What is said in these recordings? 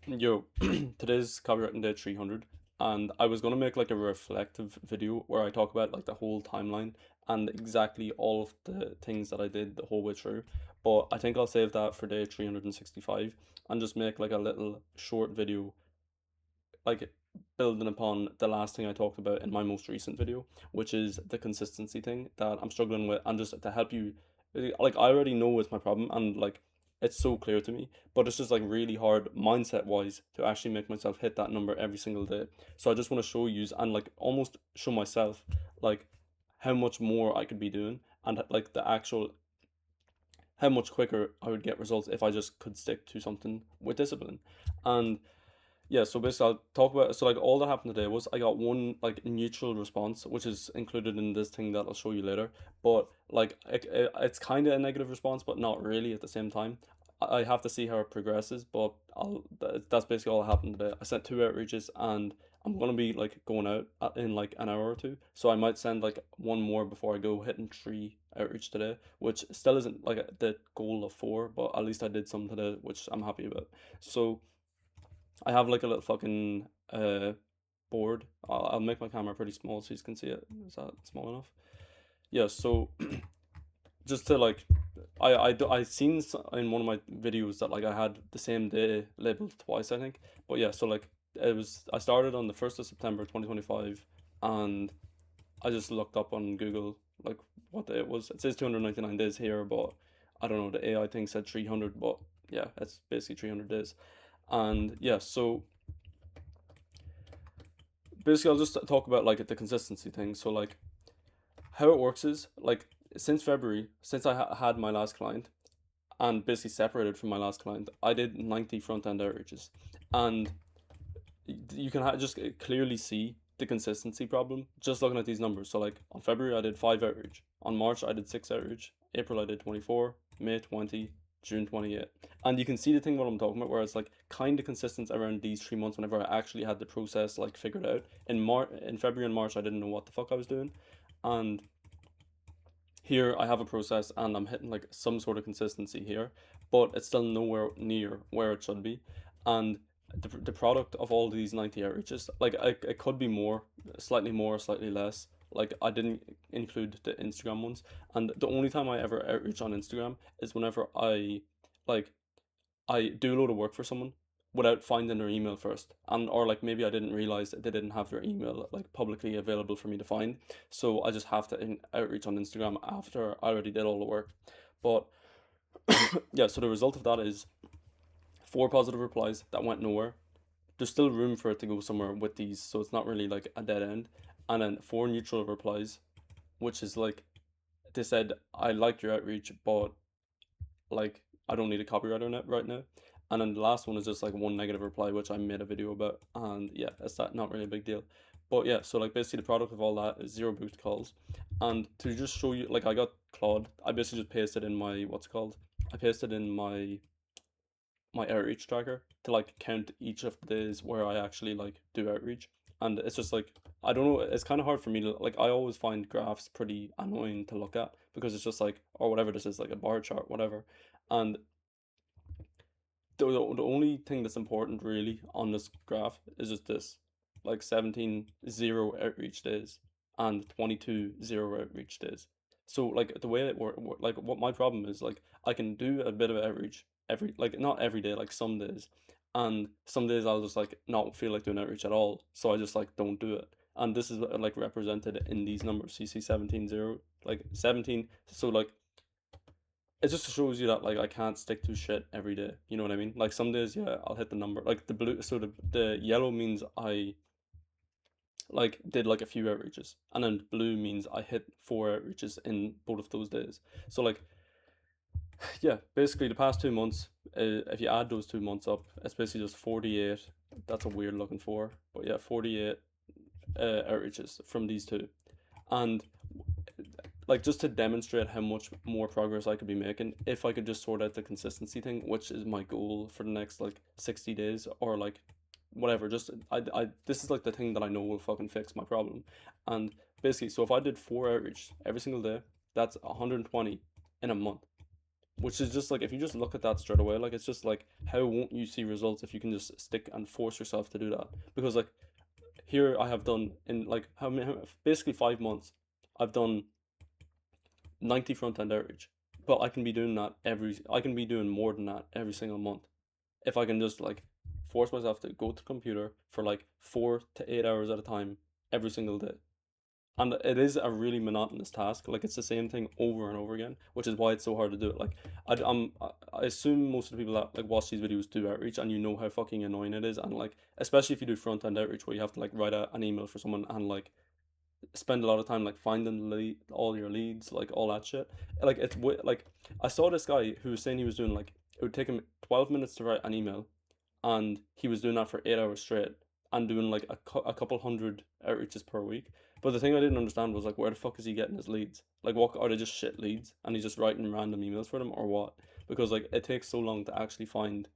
Yo, today's copywriting day 300, and I was gonna make like a reflective video where I talk about like the whole timeline and exactly all of the things that I did the whole way through. But I think I'll save that for day 365 and just make like a little short video, like building upon the last thing I talked about in my most recent video, which is the consistency thing that I'm struggling with, and just to help you, like I already know it's my problem, and like it's so clear to me, but it's just like really hard mindset wise to actually make myself hit that number every single day. So I just want to show you and like almost show myself like how much more I could be doing, and like the actual how much quicker I would get results if I just could stick to something with discipline. And yeah, so basically I'll talk about, so like all that happened today was I got one like neutral response, which is included in this thing that I'll show you later. But like it's kind of a negative response, but not really at the same time. I have to see how it progresses, but that's basically all that happened today. I sent two outreaches, and I'm gonna be like going out in like an hour or two, so I might send like one more before I go, hitting three outreach today, which still isn't like the goal of four, but at least I did some today, which I'm happy about. So I have like a little fucking board. I'll make my camera pretty small so you can see it. Is that small enough? Yeah, so just to like, I seen in one of my videos that like I had the same day labeled twice, I think. But yeah, so like I started on the 1st of September 2025, and I just looked up on Google like what day it was. It says 299 days here, but I don't know, the AI thing said 300, but yeah, it's basically 300 days. And yeah, so basically I'll just talk about like the consistency thing. So like how it works is like since February, since I had my last client and basically separated from my last client, I did 90 front end outreaches, and you can just clearly see the consistency problem just looking at these numbers. So like on February I did 5 outreach, on March I did 6 outreach, April I did 24, May 20, June 28, and you can see the thing what I'm talking about, where it's like kind of consistent around these 3 months whenever I actually had the process like figured out. In February and March I didn't know what the fuck I was doing, and here I have a process and I'm hitting like some sort of consistency here, but it's still nowhere near where it should be. And the product of all these 90 outreaches, like it could be more, slightly less. Like I didn't include the Instagram ones, and the only time I ever outreach on Instagram is whenever like I do a load of work for someone without finding their email first, and or like maybe I didn't realize that they didn't have their email like publicly available for me to find, so I just have to outreach on Instagram after I already did all the work. But yeah, so the result of that is four positive replies that went nowhere. There's still room for it to go somewhere with these, so it's not really like a dead end. And then four neutral replies, which is like they said, I liked your outreach, but like I don't need a copywriter on it right now. And then the last one is just like one negative reply, which I made a video about, and yeah, it's that not really a big deal. But yeah, so like basically the product of all that is zero booked calls. And to just show you, like I got Claude, I basically just pasted in my what's it called? I pasted in my outreach tracker to like count each of the days where I actually like do outreach. And it's just like I don't know, it's kind of hard for me to like I always find graphs pretty annoying to look at because it's just like or whatever this is like a bar chart whatever. And the only thing that's important really on this graph is just this like 17 zero outreach days and 22 zero outreach days. So like the way it like what my problem is, like I can do a bit of outreach every, like not every day, like some days, and some days I'll just like not feel like doing outreach at all, so I just like don't do it. And this is like represented in these numbers. So you see 17 0, like 17. So like it just shows you that like I can't stick to shit every day. You know what I mean? Like some days, yeah, I'll hit the number. Like the blue, so the yellow means I like did like a few outreaches, and then blue means I hit four outreaches in both of those days. So like yeah, basically the past 2 months, if you add those 2 months up, it's basically just 48. That's a weird looking four, but yeah, 48 outreaches from these two, and like just to demonstrate how much more progress I could be making if I could just sort out the consistency thing, which is my goal for the next like 60 days or like whatever. Just I this is like the thing that I know will fucking fix my problem. And basically, so if I did four outreach every single day, that's 120 in a month. which is just like, if you just look at that straight away, like it's just like, how won't you see results if you can just stick and force yourself to do that? Because like here I have done in like basically 5 months, I've done 90 front end outreach, but I can be doing more than that every single month if I can just like force myself to go to the computer for like 4 to 8 hours at a time every single day. And it is a really monotonous task. Like it's the same thing over and over again, which is why it's so hard to do it. Like I assume most of the people that like watch these videos do outreach, and you know how fucking annoying it is. And like especially if you do front end outreach, where you have to like write an email for someone and like spend a lot of time like finding all your leads, like all that shit. Like like I saw this guy who was saying he was doing like, it would take him 12 minutes to write an email, and he was doing that for 8 hours straight and doing like a couple hundred outreaches per week. But the thing I didn't understand was like, where the fuck is he getting his leads? Like, what are they, just shit leads and he's just writing random emails for them, or what? Because like it takes so long to actually find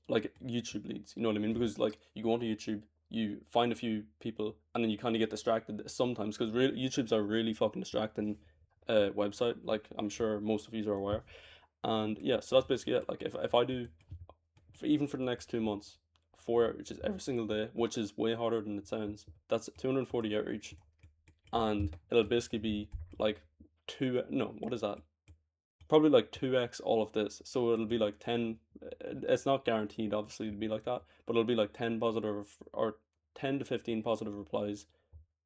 like YouTube leads. You know what I mean? Because like you go onto YouTube, you find a few people, and then you kind of get distracted sometimes, because YouTube's a really fucking distracting website. Like I'm sure most of you are aware. And yeah, so that's basically it. Like if I do, even for the next 2 months, 4 outreaches every single day, which is way harder than it sounds. That's 240 outreach, and it'll basically be like two. No, what is that? Probably like 2x all of this. So it'll be like 10. It's not guaranteed, obviously, to be like that, but it'll be like 10 positive or 10 to 15 positive replies,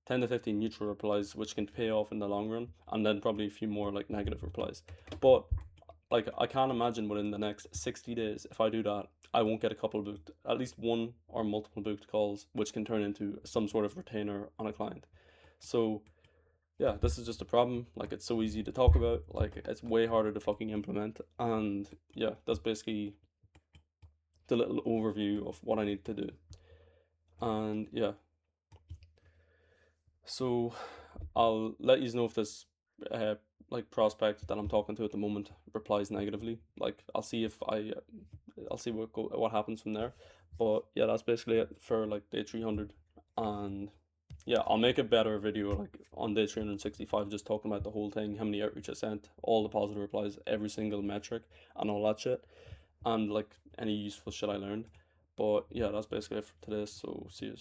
10 to 15 neutral replies, which can pay off in the long run, and then probably a few more like negative replies. But like I can't imagine within the next 60 days, if I do that, I won't get a couple booked, at least one or multiple booked calls, which can turn into some sort of retainer on a client. So yeah, this is just a problem. Like it's so easy to talk about, like it's way harder to fucking implement. And yeah, that's basically the little overview of what I need to do. And yeah, so I'll let you know if this uh, like prospect that I'm talking to at the moment replies negatively. Like I'll see what happens from there. But yeah, that's basically it for like day 300. And yeah, I'll make a better video like on day 365, just talking about the whole thing, how many outreach I sent, all the positive replies, every single metric, and all that shit, and like any useful shit I learned. But yeah, that's basically it for today. So see you.